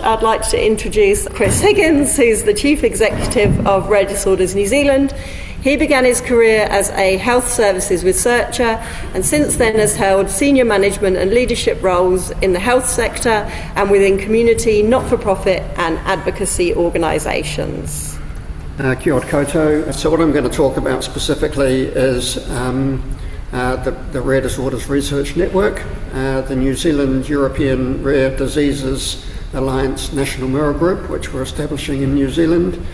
I'd like to introduce Chris Higgins, who's the Chief Executive of Rare Disorders New Zealand. He began his career as a health services researcher and since then has held senior management and leadership roles in the health sector and within community, not-for-profit and advocacy organisations. Kia ora koutou. So what I'm going to talk about specifically is the Rare Disorders Research Network, the New Zealand European Rare Diseases Alliance National Mirror Group, which we're establishing in New Zealand.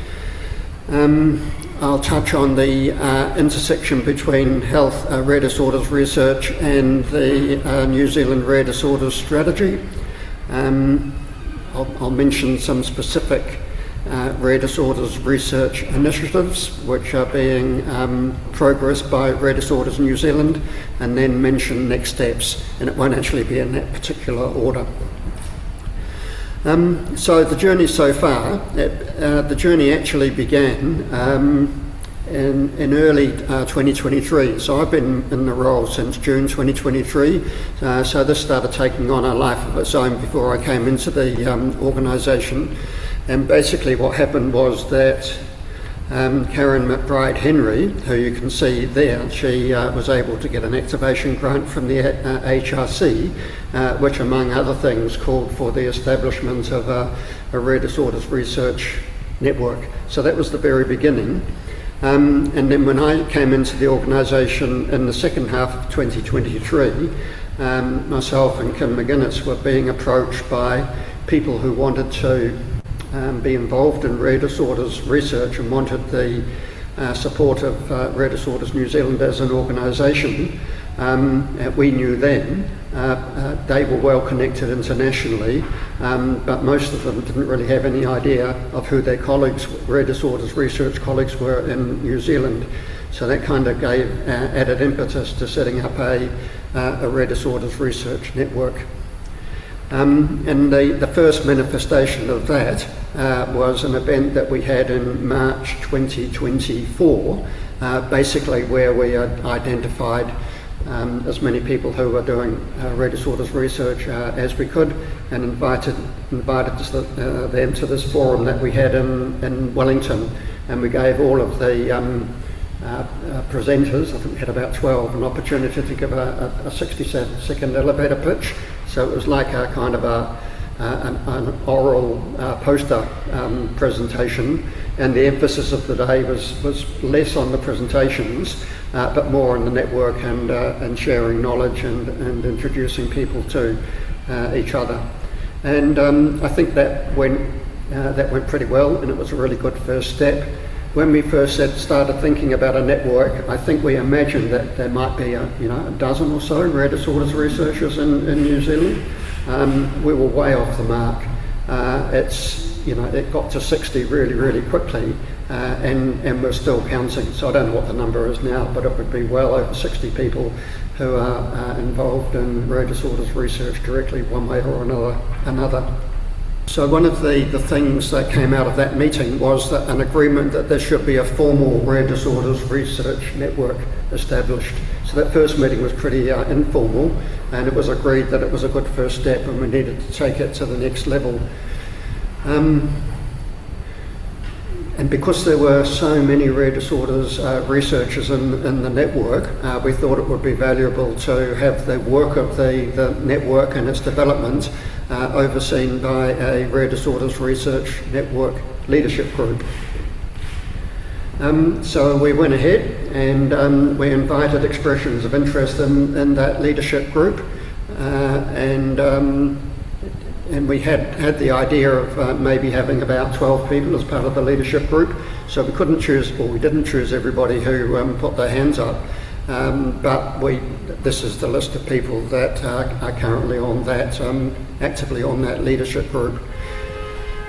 I'll touch on the intersection between health, rare disorders research and the New Zealand Rare Disorders Strategy. I'll mention some specific rare disorders research initiatives which are being progressed by Rare Disorders New Zealand, and then mention next steps, and it won't actually be in that particular order. So the journey so far, the journey actually began in early 2023. So I've been in the role since June 2023. So this started taking on a life of its own before I came into the organisation. And basically what happened was that Karen McBride Henry, who you can see there, she was able to get an activation grant from the HRC, which among other things called for the establishment of a rare disorders research network. So that was the very beginning. And then when I came into the organisation in the second half of 2023, myself and Kim McGuinness were being approached by people who wanted to be involved in rare disorders research and wanted the support of Rare Disorders New Zealand as an organisation. We knew then they were well connected internationally, but most of them didn't really have any idea of who their colleagues, rare disorders research colleagues, were in New Zealand. So that kind of gave added impetus to setting up a rare disorders research network. And the first manifestation of that was an event that we had in March 2024, basically where we had identified as many people who were doing rare disorders research as we could, and invited them to this forum that we had in Wellington, and we gave all of the presenters, I think we had about 12, an opportunity to give a 60-second elevator pitch. So it was like a kind of an oral poster presentation, and the emphasis of the day was less on the presentations, but more on the network and sharing knowledge and introducing people to each other. And I think that went pretty well, and it was a really good first step. When we first started thinking about a network, I think we imagined that there might be a dozen or so rare disorders researchers in New Zealand. We were way off the mark. It got to 60 really, really quickly, and we're still counting. So I don't know what the number is now, but it would be well over 60 people who are involved in rare disorders research directly, one way or another. So one of the things that came out of that meeting was that an agreement that there should be a formal rare disorders research network established. So that first meeting was pretty informal, and it was agreed that it was a good first step and we needed to take it to the next level. And because there were so many rare disorders researchers in the network, we thought it would be valuable to have the work of the network and its development overseen by a Rare Disorders Research Network leadership group. So we went ahead and we invited expressions of interest in that leadership group, and we had the idea of maybe having about 12 people as part of the leadership group. So we couldn't choose, or we didn't choose everybody who put their hands up. But this is the list of people that are currently on that, actively on that leadership group.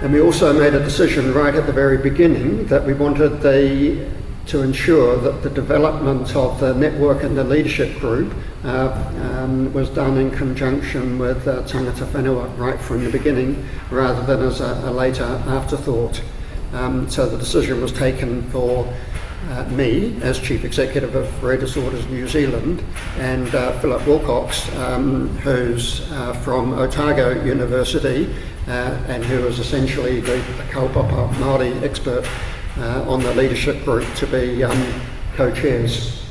And we also made a decision right at the very beginning that we wanted to ensure that the development of the network and the leadership group was done in conjunction with tangata whenua right from the beginning, rather than as a later afterthought. So the decision was taken for me as Chief Executive of Rare Disorders New Zealand, and Philip Wilcox, who's from Otago University and who was essentially the kaupapa Māori expert on the leadership group, to be co-chairs.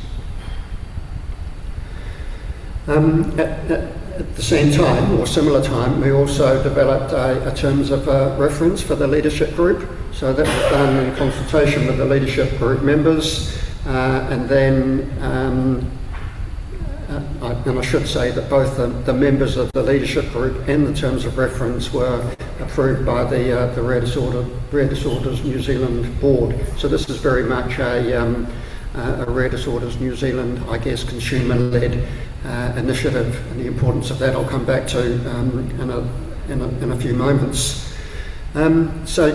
At the same time, or similar time, we also developed a terms of reference for the leadership group. So that was done in consultation with the leadership group members, and then and I should say that both the members of the leadership group and the terms of reference were approved by the Rare Disorders New Zealand board. So this is very much a Rare Disorders New Zealand, I guess, consumer-led initiative, and the importance of that I'll come back to in a few moments. So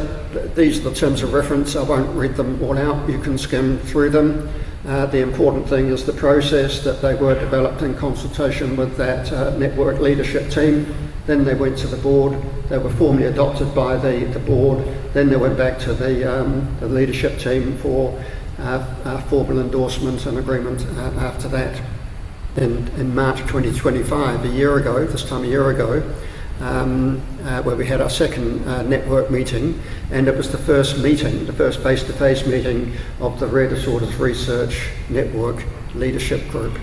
these are the terms of reference. I won't read them all out, you can skim through them. The important thing is the process, that they were developed in consultation with that network leadership team. Then they went to the board, they were formally adopted by the board, then they went back to the leadership team for formal endorsement and agreement after that. In March 2025, this time a year ago, where we had our second network meeting, and it was the first face-to-face meeting of the Rare Disorders Research Network Leadership Group.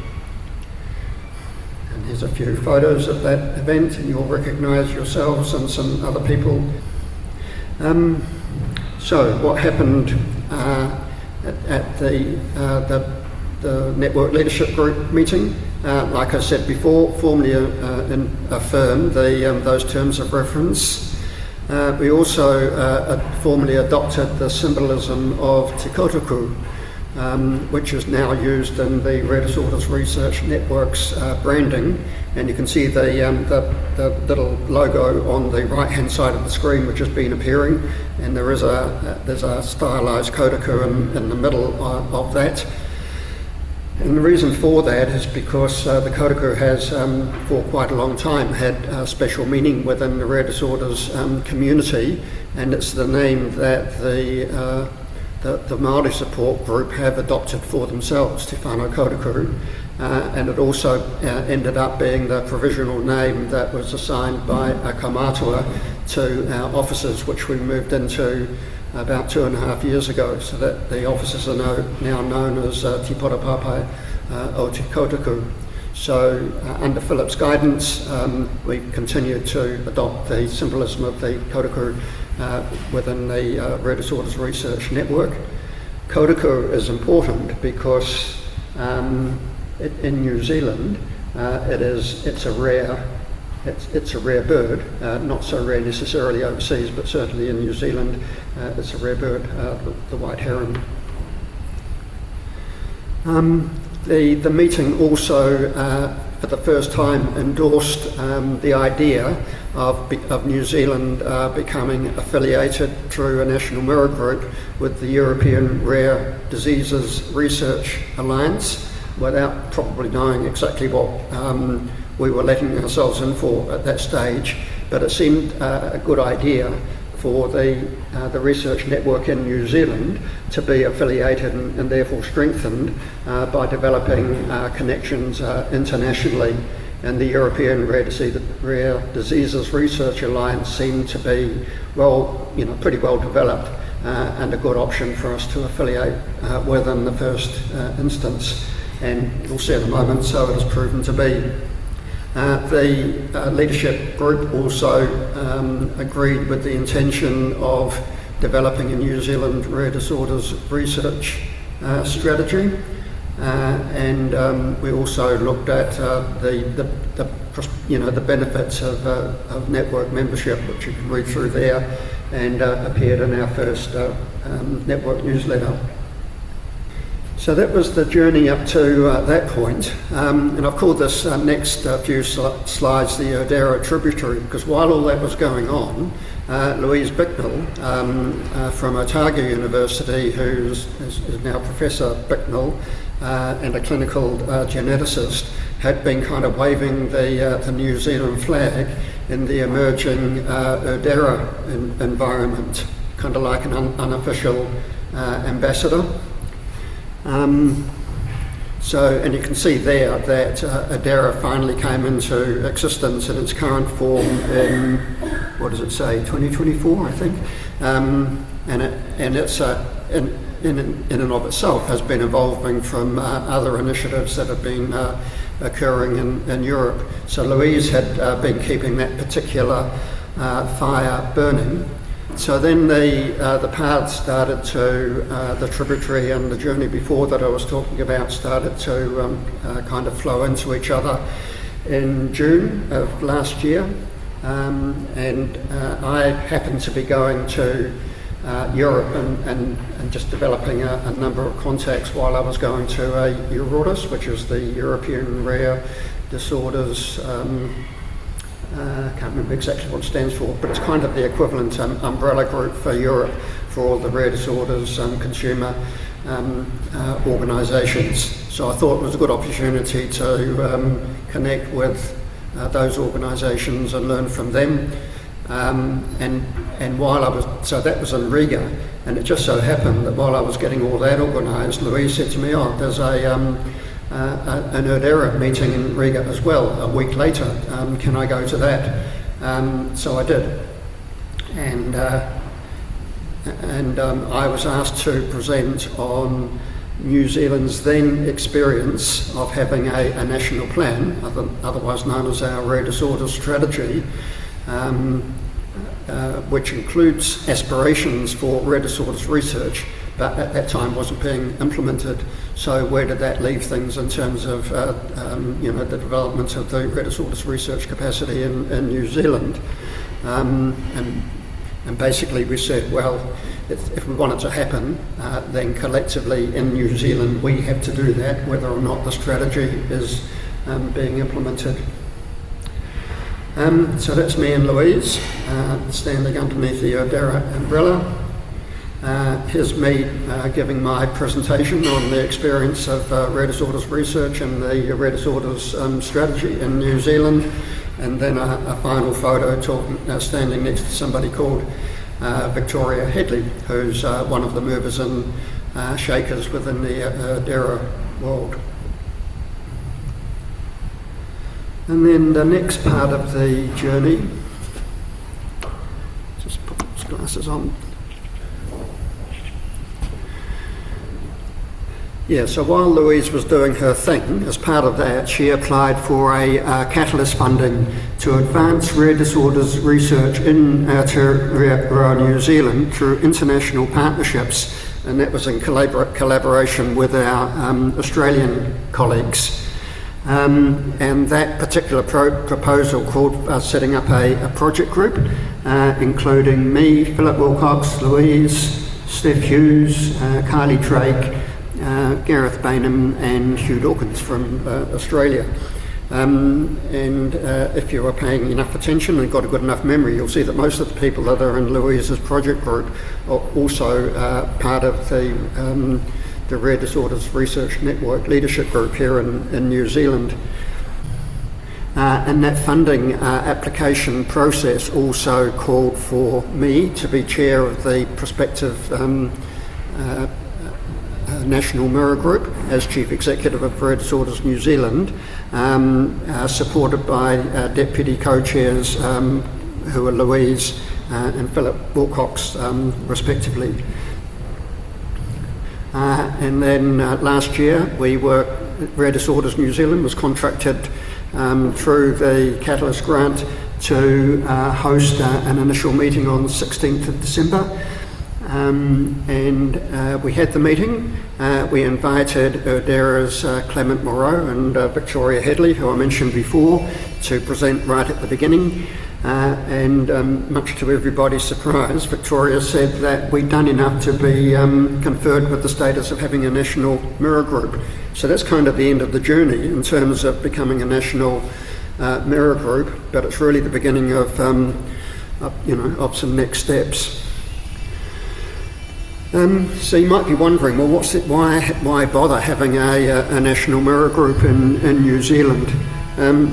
And here's a few photos of that event, and you'll recognise yourselves and some other people. So what happened at the Network Leadership Group meeting? Like I said before, formally affirmed those terms of reference. We also formally adopted the symbolism of Te Kotaku, which is now used in the Rare Disorders Research Network's branding. And you can see the little logo on the right-hand side of the screen, which has been appearing. And there's a stylised kotaku in the middle of that. And the reason for that is because the kotaku has, for quite a long time, had special meaning within the rare disorders community, and it's the name that the Māori support group have adopted for themselves, Te Whānau Kotaku, and it also ended up being the provisional name that was assigned by Kaumatua to our offices, which we moved into about 2.5 years ago, so that the offices are now known as Te Porapapai o Te Kotaku. So under Philip's guidance, we continued to adopt the symbolism of the kotaku within the Rare Disorders Research Network. Kotaku is important because in New Zealand it's a rare bird, not so rare necessarily overseas, but certainly in New Zealand it's a rare bird, the white heron. The meeting also, for the first time, endorsed the idea of New Zealand becoming affiliated through a national mirror group with the European Rare Diseases Research Alliance, without probably knowing exactly what we were letting ourselves in for at that stage. But it seemed a good idea for the research network in New Zealand to be affiliated and therefore strengthened by developing connections internationally. And the European Rare Diseases Research Alliance seemed to be pretty well developed and a good option for us to affiliate with in the first instance. And you'll see in a moment, so it has proven to be. The leadership group also agreed with the intention of developing a New Zealand rare disorders research strategy, and we also looked at the benefits of network membership, which you can read through there, and appeared in our first network newsletter. So that was the journey up to that point, and I've called this next few slides the ERDERA tributary, because while all that was going on, Louise Bicknell from Otago University, who is now Professor Bicknell and a clinical geneticist, had been kind of waving the New Zealand flag in the emerging ERDERA environment, kind of like an unofficial ambassador. And you can see there that ERDERA finally came into existence in its current form in what does it say, 2024, I think, and it's in and of itself has been evolving from other initiatives that have been occurring in Europe. So Louise had been keeping that particular fire burning. So then the paths started to, the tributary and the journey before that I was talking about started to kind of flow into each other in June of last year. And I happened to be going to Europe and just developing a number of contacts while I was going to ERDERA, which is the European Rare Disorders, I can't remember exactly what it stands for, but it's kind of the equivalent umbrella group for Europe for all the rare disorders consumer organisations. So I thought it was a good opportunity to connect with those organisations and learn from them. And while I was, so that was in Riga, and it just so happened that while I was getting all that organised, Louise said to me, "Oh, there's an ERDERA meeting in Riga as well a week later. Can I go to that?" So I did, and I was asked to present on New Zealand's then experience of having a national plan, otherwise known as our Rare Disorders Strategy, which includes aspirations for rare disorders research, but at that time wasn't being implemented. So where did that leave things in terms of the development of the rare disorders research capacity in New Zealand? And basically we said, well, if we want it to happen, then collectively in New Zealand we have to do that, whether or not the strategy is being implemented. So that's me and Louise standing underneath the ERDERA umbrella. Here's me giving my presentation on the experience of rare disorders research and the rare disorders strategy in New Zealand, and then a final photo standing next to somebody called Victoria Headley, who's one of the movers and shakers within the ERDERA world. And then the next part of the journey, just put those glasses on. Yeah, so while Louise was doing her thing, as part of that, she applied for a catalyst funding to advance rare disorders research in Aotearoa, New Zealand through international partnerships, and that was in collaboration with our Australian colleagues. And that particular proposal called setting up a project group, including me, Philip Wilcox, Louise, Steph Hughes, Kylie Drake, Gareth Bainham and Hugh Dawkins from Australia. And if you are paying enough attention and got a good enough memory, you'll see that most of the people that are in Louise's project group are also part of the Rare Disorders Research Network Leadership Group here in New Zealand. And that funding application process also called for me to be chair of the prospective National Mirror Group as Chief Executive of Rare Disorders New Zealand, supported by Deputy Co-Chairs who are Louise and Philip Wilcox respectively. And then last year Rare Disorders New Zealand was contracted through the Catalyst grant to host an initial meeting on the 16th of December. And we had the meeting. We invited ERDERA's Clement Moreau and Victoria Headley, who I mentioned before, to present right at the beginning. And much to everybody's surprise, Victoria said that we'd done enough to be conferred with the status of having a national mirror group. So that's kind of the end of the journey in terms of becoming a national mirror group, but it's really the beginning of some next steps. So you might be wondering, well, why bother having a national mirror group in New Zealand?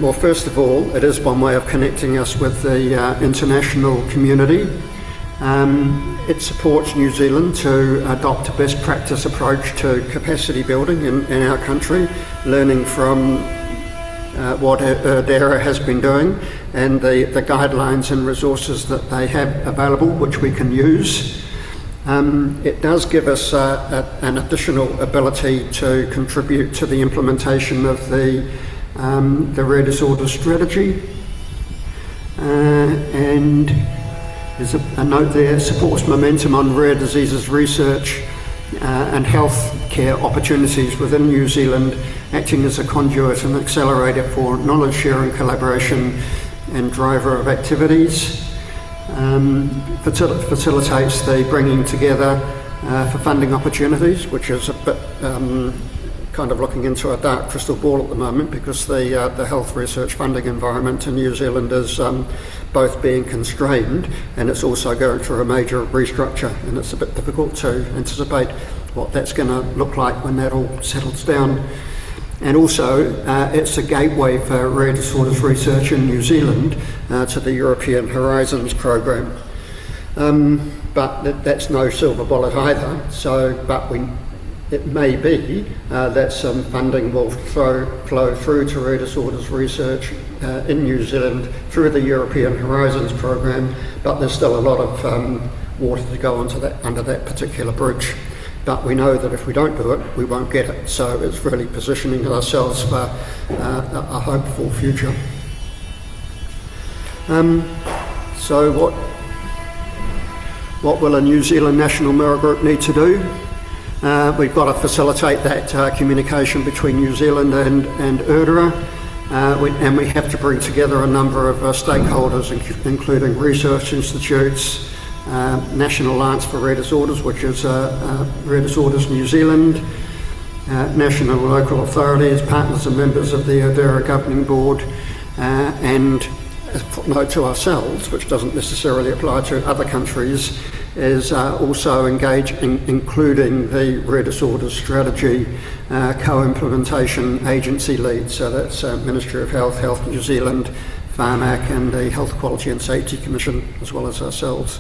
Well, first of all, it is one way of connecting us with the international community. It supports New Zealand to adopt a best practice approach to capacity building in our country, learning from what ERDERA has been doing and the guidelines and resources that they have available, which we can use. It does give us an additional ability to contribute to the implementation of the rare disorders strategy. And there's a note there, supports momentum on rare diseases research and health care opportunities within New Zealand, acting as a conduit and accelerator for knowledge sharing, collaboration and driver of activities. Facilitates the bringing together for funding opportunities, which is a bit kind of looking into a dark crystal ball at the moment, because the health research funding environment in New Zealand is both being constrained and it's also going through a major restructure, and it's a bit difficult to anticipate what that's going to look like when that all settles down. And also, it's a gateway for rare disorders research in New Zealand to the European Horizons program. But that's no silver bullet either. It may be that some funding will flow through to rare disorders research in New Zealand through the European Horizons program, but there's still a lot of water to go under that particular bridge. But we know that if we don't do it, we won't get it. So it's really positioning ourselves for a hopeful future. So what will a New Zealand National Mirror Group need to do? We've got to facilitate that communication between New Zealand and ERDERA, and we have to bring together a number of stakeholders, including research institutes, National Alliance for Rare Disorders, which is Rare Disorders New Zealand, national and local authorities, partners and members of the ERDERA Governing Board, and a footnote to ourselves, which doesn't necessarily apply to other countries, is also including the Rare Disorders Strategy co-implementation agency lead. So that's Ministry of Health, Health New Zealand, Pharmac and the Health Quality and Safety Commission, as well as ourselves.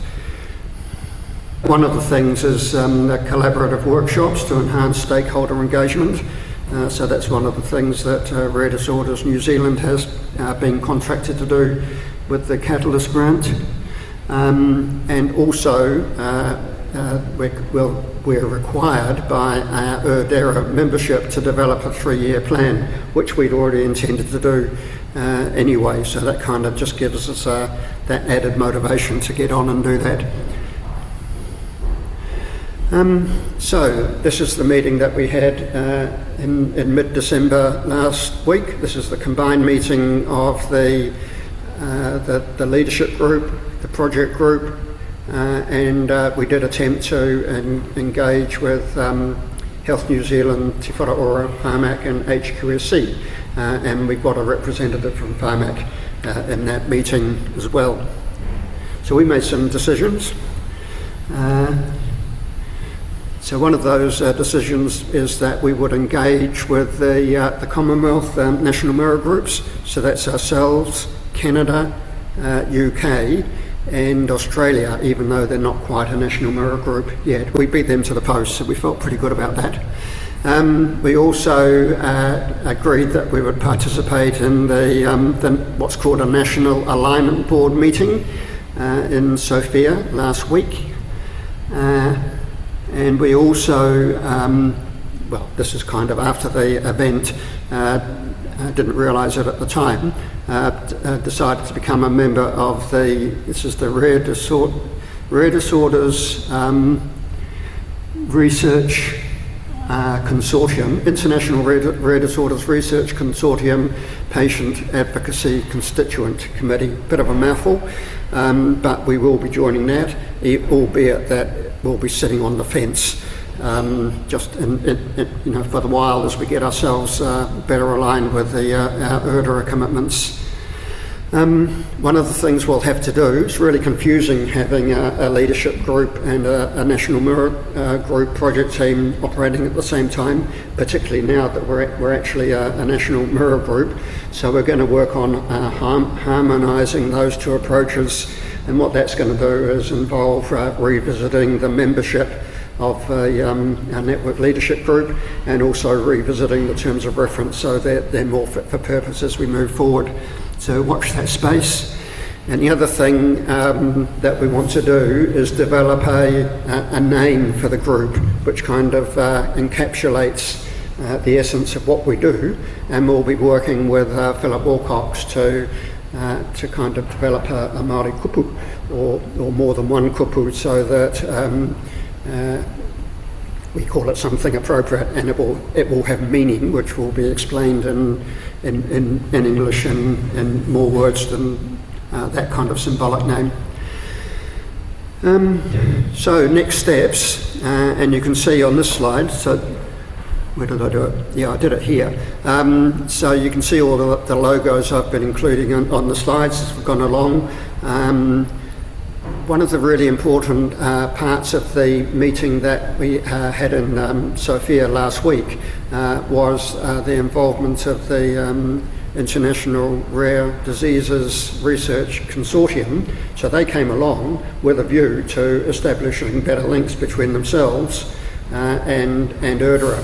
One of the things is the collaborative workshops to enhance stakeholder engagement. So that's one of the things that Rare Disorders New Zealand has been contracted to do with the Catalyst grant. And also we're required by our ERDERA membership to develop a 3-year plan, which we'd already intended to do anyway. So that kind of just gives us that added motivation to get on and do that. So this is the meeting that we had in mid-December last week. This is the combined meeting of the leadership group, the project group, and we did attempt to engage with Health New Zealand, Te Wharaora, Pharmac and HQSC, and we've got a representative from Pharmac in that meeting as well. So we made some decisions. So one of those decisions is that we would engage with the Commonwealth National Mirror Groups, so that's ourselves, Canada, UK and Australia, even though they're not quite a National Mirror Group yet. We beat them to the post, so we felt pretty good about that. We also agreed that we would participate in the what's called a National Alignment Board meeting in Sofia last week. And we also, well, this is kind of after the event, I didn't realise it at the time, decided to become a member of this is the Rare Disorders Research Consortium, International Rare Disorders Research Consortium Patient Advocacy Constituent Committee. Bit of a mouthful, but we will be joining that, albeit that we'll be sitting on the fence just for the while as we get ourselves better aligned with our ERDERA commitments. One of the things we'll have to do, it's really confusing having a leadership group and a National Mirror Group project team operating at the same time, particularly now that we're actually a National Mirror Group. So we're going to work on harmonising those two approaches, and what that's going to do is involve revisiting the membership our network leadership group, and also revisiting the terms of reference so that they're more fit for purpose as we move forward. So watch that space. And the other thing that we want to do is develop a name for the group which kind of encapsulates the essence of what we do, and we'll be working with Philip Wilcox to kind of develop a Māori kupu or more than one kupu, so that we call it something appropriate, and it will have meaning, which will be explained in English in more words than that kind of symbolic name. So next steps, and you can see on this slide, so where did I do it? Yeah, I did it here. So you can see all the logos I've been including on the slides as we've gone along. One of the really important parts of the meeting that we had in Sofia last week was the involvement of the International Rare Diseases Research Consortium. So they came along with a view to establishing better links between themselves and ERDERA.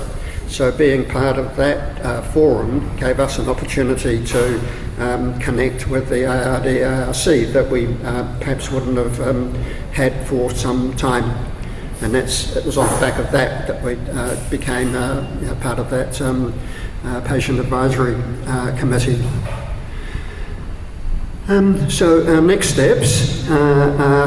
So being part of that forum gave us an opportunity to connect with the ARC that we perhaps wouldn't have had for some time. And it was on the back of that we became part of that patient advisory committee. So our next steps are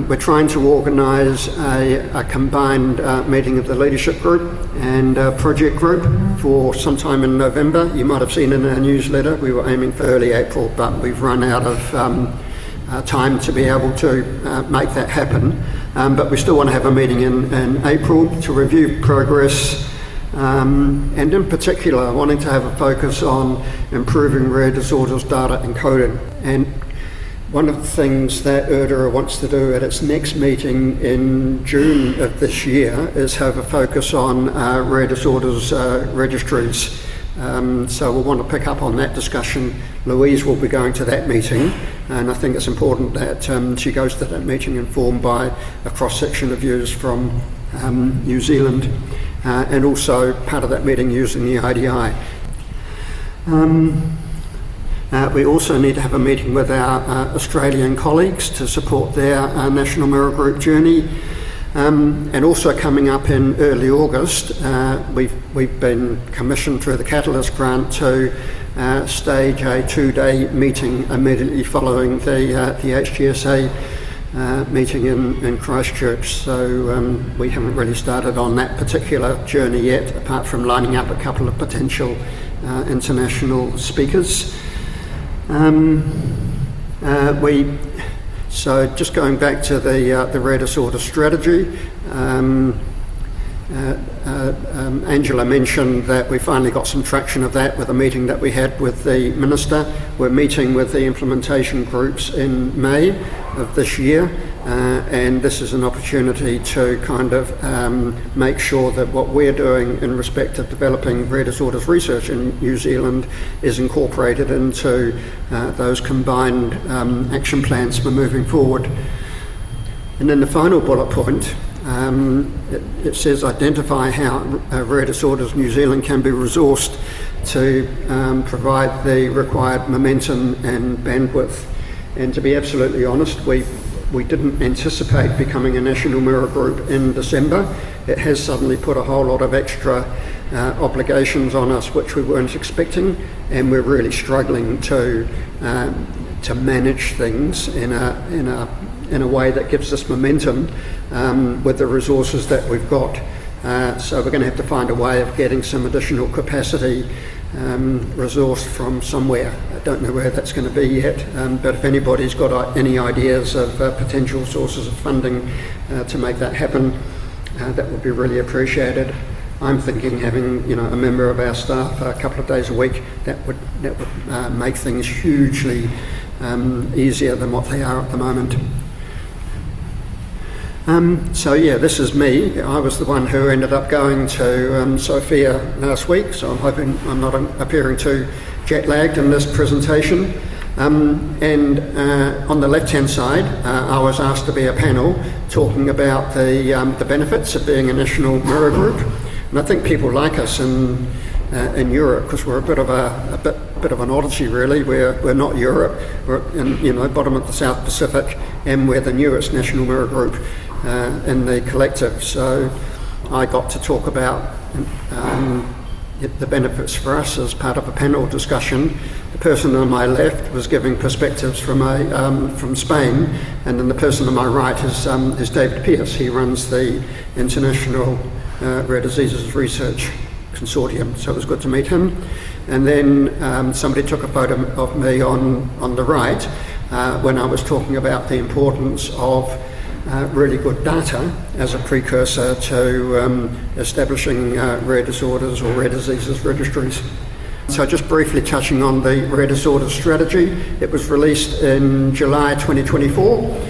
we're trying to organise a combined meeting of the leadership group and project group for sometime in November. You might have seen in our newsletter we were aiming for early April, but we've run out of time to be able to make that happen. But we still want to have a meeting in April to review progress. And in particular, wanting to have a focus on improving rare disorders data encoding. And one of the things that ERDERA wants to do at its next meeting in June of this year is have a focus on rare disorders registries. So we'll want to pick up on that discussion. Louise will be going to that meeting, and I think it's important that she goes to that meeting informed by a cross-section of views from New Zealand. And also part of that meeting using the IDI. We also need to have a meeting with our Australian colleagues to support their national mirror group journey. And also coming up in early August, we've been commissioned through the Catalyst grant to stage a 2-day meeting immediately following the HGSA meeting in Christchurch. So we haven't really started on that particular journey yet, apart from lining up a couple of potential international speakers. So just going back to the rare disorder strategy, Angela mentioned that we finally got some traction of that with a meeting that we had with the Minister. We're meeting with the implementation groups in May of this year, and this is an opportunity to kind of make sure that what we're doing in respect of developing rare disorders research in New Zealand is incorporated into those combined action plans for moving forward. And then the final bullet point, it says identify how Rare Disorders New Zealand can be resourced to provide the required momentum and bandwidth. And to be absolutely honest, we didn't anticipate becoming a national mirror group in December. It has suddenly put a whole lot of extra obligations on us which we weren't expecting, and we're really struggling to manage things in a way that gives us momentum with the resources that we've got. So we're going to have to find a way of getting some additional capacity resourced from somewhere. I don't know where that's going to be yet, but if anybody's got any ideas of potential sources of funding to make that happen, that would be really appreciated. I'm thinking having a member of our staff a couple of days a week, that would make things hugely easier than what they are at the moment. So yeah, this is me. I was the one who ended up going to Sofia last week, so I'm hoping I'm not appearing too jet-lagged in this presentation. And on the left-hand side, I was asked to be a panel talking about the benefits of being a national mirror group. And I think people like us in Europe because we're a bit of an oddity, really. We're not Europe. We're in bottom of the South Pacific, and we're the newest national mirror group in the collective. So I got to talk about the benefits for us as part of a panel discussion. The person on my left was giving perspectives from Spain, and then the person on my right is David Pearce. He runs the International Rare Diseases Research Consortium, so it was good to meet him. And then somebody took a photo of me on the right when I was talking about the importance of really good data as a precursor to establishing rare disorders or rare diseases registries. So just briefly touching on the rare disorders strategy, it was released in July 2024.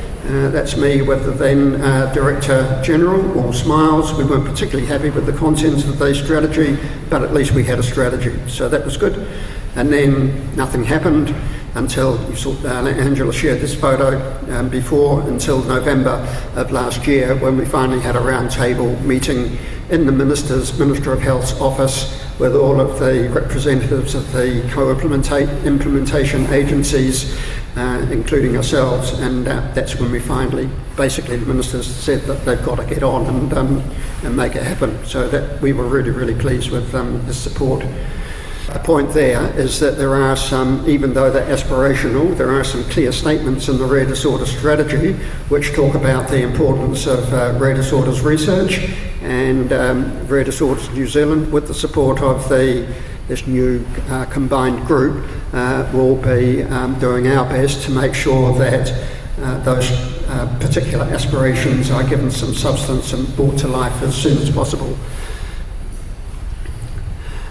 That's me with the then Director General, all smiles. We weren't particularly happy with the contents of the strategy, but at least we had a strategy, so that was good. And then nothing happened until you saw Angela shared this photo until November of last year, when we finally had a roundtable meeting in the Minister of Health's office with all of the representatives of the co-implementation agencies, including ourselves, and that's when we finally, basically the ministers said that they've got to get on and make it happen. So that we were really, really pleased with the support. The point there is that there are some, even though they're aspirational, there are some clear statements in the rare disorder strategy which talk about the importance of rare disorders research, and Rare Disorders New Zealand, with the support of this new combined group, will be doing our best to make sure that those particular aspirations are given some substance and brought to life as soon as possible.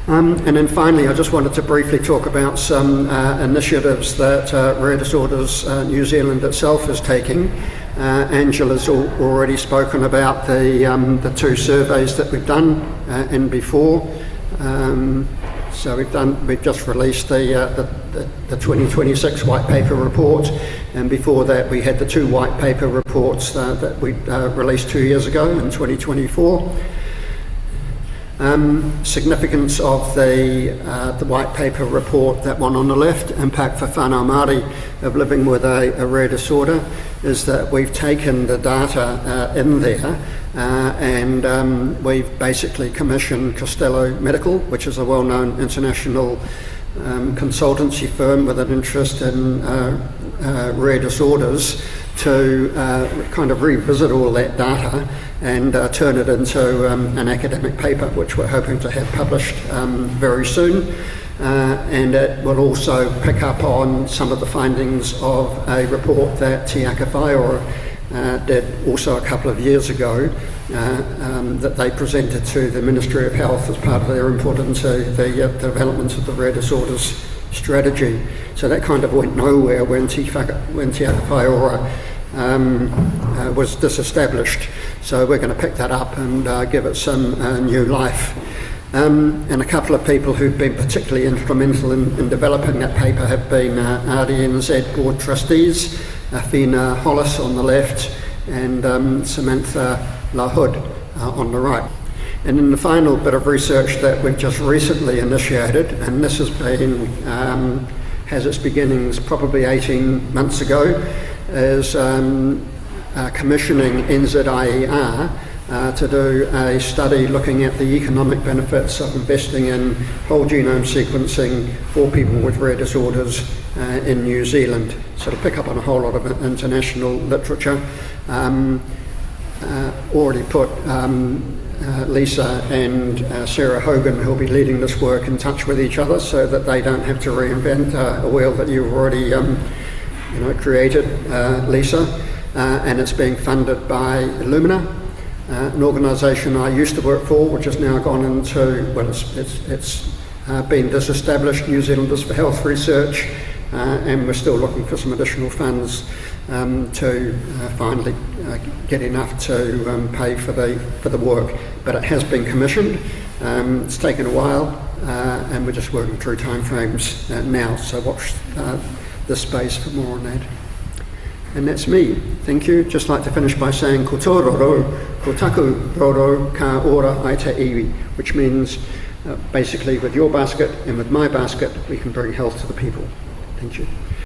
And then finally, I just wanted to briefly talk about some initiatives that Rare Disorders New Zealand itself is taking. Angela's already spoken about the two surveys that we've done and before. So we've just released the 2026 white paper report, and before that we had the two white paper reports that we released 2 years ago in 2024. Significance of the white paper report, that one on the left, Impact for Whānau Māori of Living with a Rare Disorder, is that we've taken the data in there and we've basically commissioned Costello Medical, which is a well-known international consultancy firm with an interest in rare disorders, to kind of revisit all that data and turn it into an academic paper, which we're hoping to have published very soon. And it will also pick up on some of the findings of a report that Te Aka Whaiora did also a couple of years ago, that they presented to the Ministry of Health as part of their input into the development of the rare disorders strategy. So that kind of went nowhere when Te Aka Whaiora was disestablished. So we're going to pick that up and give it some new life. And a couple of people who've been particularly instrumental in developing that paper have been RDNZ board trustees, Athena Hollis on the left and Samantha LaHood on the right. And then the final bit of research that we've just recently initiated, and this has its beginnings probably 18 months ago, is commissioning NZIER to do a study looking at the economic benefits of investing in whole genome sequencing for people with rare disorders in New Zealand. So to pick up on a whole lot of international literature, already put Lisa and Sarah Hogan, who'll be leading this work, in touch with each other so that they don't have to reinvent a wheel that you've already created, Lisa. And it's being funded by Illumina, an organisation I used to work for, which has now gone into, well, it's been disestablished, New Zealanders for Health Research, and we're still looking for some additional funds to finally get enough to pay for the work. But it has been commissioned. It's taken a while, and we're just working through timeframes now. So watch this space for more on that. And that's me. Thank you. Just like to finish by saying ko tō roro, ko taku roro ka ora ai te iwi, which means basically with your basket and with my basket we can bring health to the people. Thank you.